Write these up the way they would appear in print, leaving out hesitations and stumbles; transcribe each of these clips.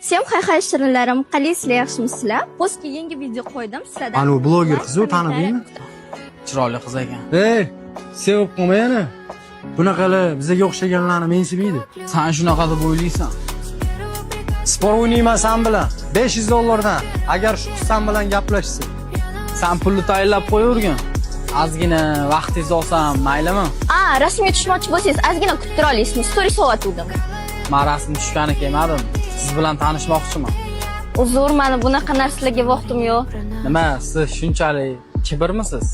Всем hay shirinlarim, qalaysizlar, yaxshimisizlar? Postga yangi video qo'ydim. Sizlardan Anu bloger qiz-ku, tanidingmi? Chiroyli qiz ekan. Ey, sevib qolma yana. Bunaqalar bizga o'xshaganlarni mensimaydi. Sen shunaqa deb o'ylaysan. Sport o'ynayman sen bilan. $500 agar shu qizsan bilan gaplashsa. Sen pulni tayinlab qo'yavergin. Ozgina vaqtingizni olsam, maylimi? Rasmiy tushmoqchi bo'lsangiz, ozgina kutib tura olasizmi? Story so'vatuvdim. Men rasm tushgani kelmadim. Siz bilan tanishmoqchiman. Uzr, meni bunaqa narsalarga vaqtim yo'q. Nima, siz shunchalik kibrmisiz?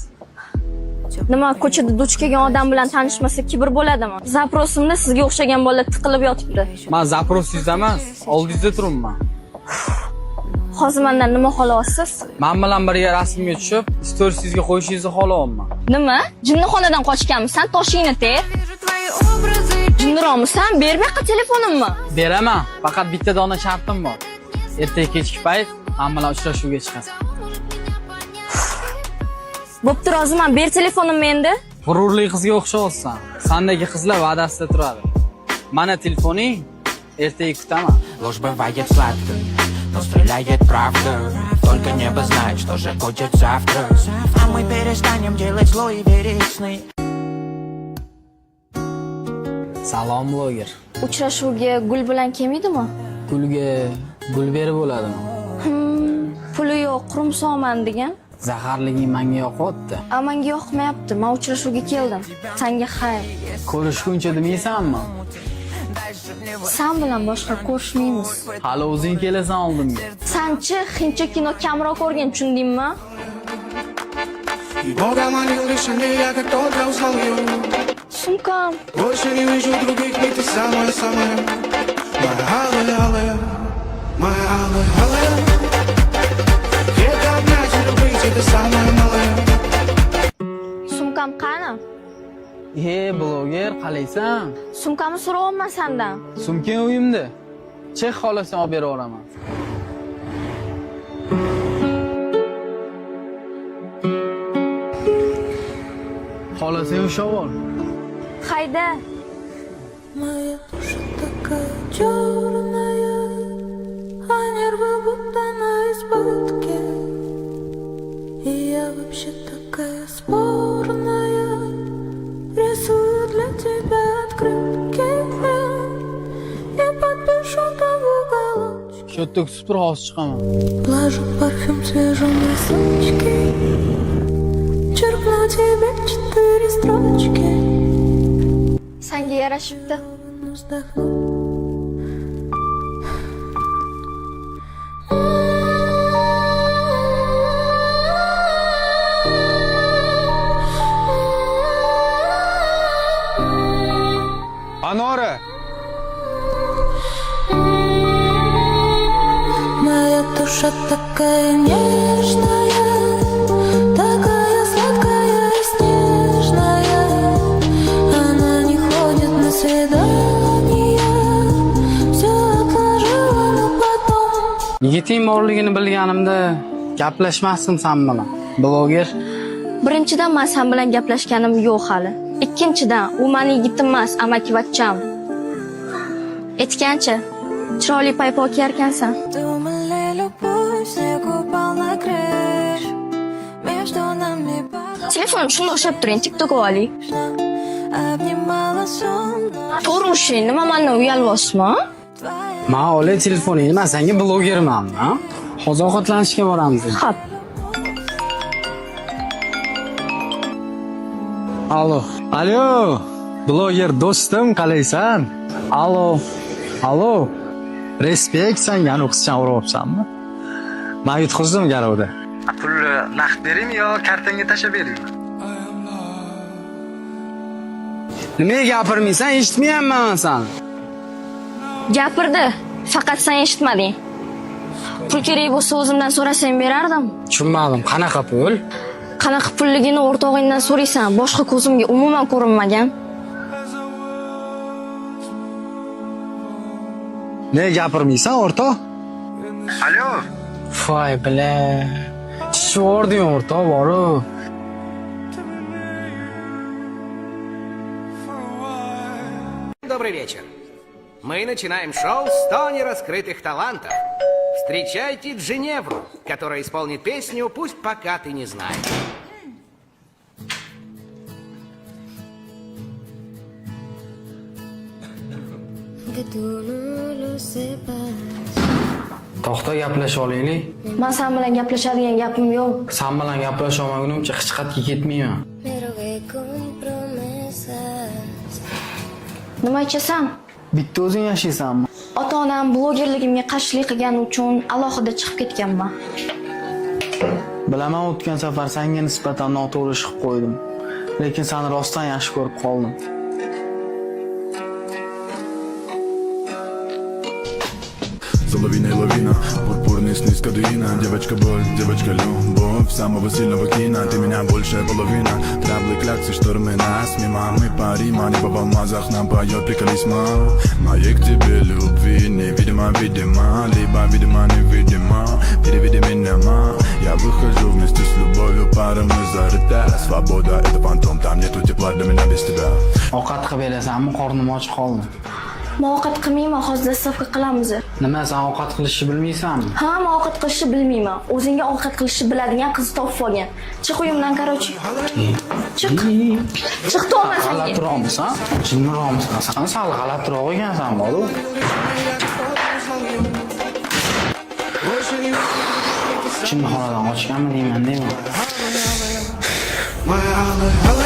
Nima, ko'chada duch kelgan odam bilan tanishmasa kibr bo'ladimi? Zaprosimda sizga o'xshagan bola tiqilib yotibdi. Men zaprosingizda emas, oldingizda turibman. Hozir mendan nima xohlaysiz? Men bilan birga rasmga tushib, storiesingizga qo'yishingizni xohlayapman. Nima? Jinnixonadan qochganmisan? Toshingni ter. Jinniromisan? Bermayqa telefonimni. Beraman. Faqat bitta dona shartim bor. Ertaga kechki payt men bilan uchrashuvga chiqasan. Bo'pti, roziman. Ber telefonimni endi. G'ururli qizga o'xshaysan. Sendagi qizlar va'dasida turadi. Mana telefoning, ertaga kutaman. Ложь бывает сладкой, но стреляет правда. Только небо знает, что же будет завтра. А мы перестанем делать зло и верить сны. Salom bloger. Uchrashuvga gul bilan kelmaydimi? Gulga gul berib bo'ladimi? Puli yo'q, qurumsoqman degan. Zaharliging menga yoqyapti. Menga yoqmayapti. Men uchrashuvga keldim. Senga xayr. Ko'rishguncha demaysanmi? Sen bilan boshqa ko'rishmaymiz. Hali o'zing kelasan oldimga. Sanchi hindcha kino kamroq ko'rgan, tushundingmi? Бога молил лишь о ней, я как только узнал ее. Sumkam. Больше не вижу других, ведь ты самая-самая. Моя алая-алая, моя алая-алая. Крепко обнять и любить, это самая малая. Sumkam qani? Bloger, qalaysan? Sumkamni so'rayapman sendan. Sumkang uyimda. Chek xolasang olib beraveraman. Xolasang ushlab ol. Hayda. Моя душа такая черная, а нервы будто на избытке. И я вообще такая спорная, рисую для тебя открытки. Я подпишу там в уголочке. Katta kutib tur, hozir chiqaman. Положу парфюм свежей носочки, черкну тебе 4 строчки. Senga yarashibdi. Anora. Моя душа такая нежная, такая сладкая и снежная. Она не ходит на свидания, все отложила на потом. Yigiting borligini bilganimda gaplashmasdim sen bilan. Bloger. Birinchidan, men sen bilan gaplashganim yo'q hali. Ikkinchidan, u meni yigitim emas, amakivachcham. Aytgancha, chiroyli paypoq kiyarkansan. Думали, любовь снег упал на крышу, между нами Telefonim shunga o'xshab turing, TikTok olay. обнимала сон. To'g'ri ushlang, nima mendan uyalyapsizmi? Men olay telefoningni, men senga blogerman, ha? Hozir ovqatlanishga boramiz. Xo'p. Alo. Alo. Bloger do'stim, qalaysan? Alo. Respekt, sen yana qizchan uryapsanmi? Men yutqizdim garovda. Pulni naqd beraymi yo kartanga tashab beraymi? Nimaga gapirmaysan? Eshitmayapman sen. Gapirdi, faqat sen eshitmading. Pul kerak bo'lsa o'zimdan so'rasang berardim. Tushunmadim. Qanaqa pul? Qanaqa pulligini o'rtog'ingdan so'raysan, boshqa ko'zimga umuman ko'rinmagan. Ne gapirmaysan, o'rtoq? Alo. Voy bile. Tushording o'rtoq, boru. Добрый вечер. Мы начинаем шоу «100 нераскрытых талантов». Встречайте Джиневру, которая исполнит песню «Пусть пока ты не знаешь». Que tú no lo sepas. To'xta, gaplashib olaylik. Men sen bilan gaplashadigan gapim yo'q. Sen bilan gaplashib olmagunimcha hech qayerga ketmayman. Me rogué con promesas. Nima ichasan? Bitta o'zing yashaysanmi? Ota-onam blogerligimga qarshilik qilgani uchun alohida chiqib ketganman. Bilaman, o'tgan safar senga nisbatan noto'g'ri ish qilib qo'ydim. Lekin seni rostdan yaxshi ko'rib qoldim. Соловьиная лавина, пурпурный сны с кадуина. Девочка боль, девочка любовь самого сильного кино. Ты меня большая половина. Траблы, кляксы, штормы нас мимо. Мы парима, небо в алмазах нам поет приколисма. Моей к тебе любви невидимо, видимо. Либо видимо, невидимо. Переведи меня, ма. Я выхожу вместе с любовью, пара мы зарыта. Свобода — это фантом, там нету тепла для меня без тебя. Ovqat qilib berasanmi? Qornim och qoldi. Men ovqat qilmayman, hozir dastavka qilamiz. Nima, sen ovqat qilishni bilmaysanmi? Ha, men ovqat qilishni bilmayman. O'zingga ovqat qilishni biladigan qizni topib olgan. Chiq uyimdan, короче. Chiq. Chiq to'g'ri G'alati turamiz, ha? Jinniromiz. Sen sal g'alatiroq ekansan, boru. Jinnixonadan ochganmi deyman. My alay, alay.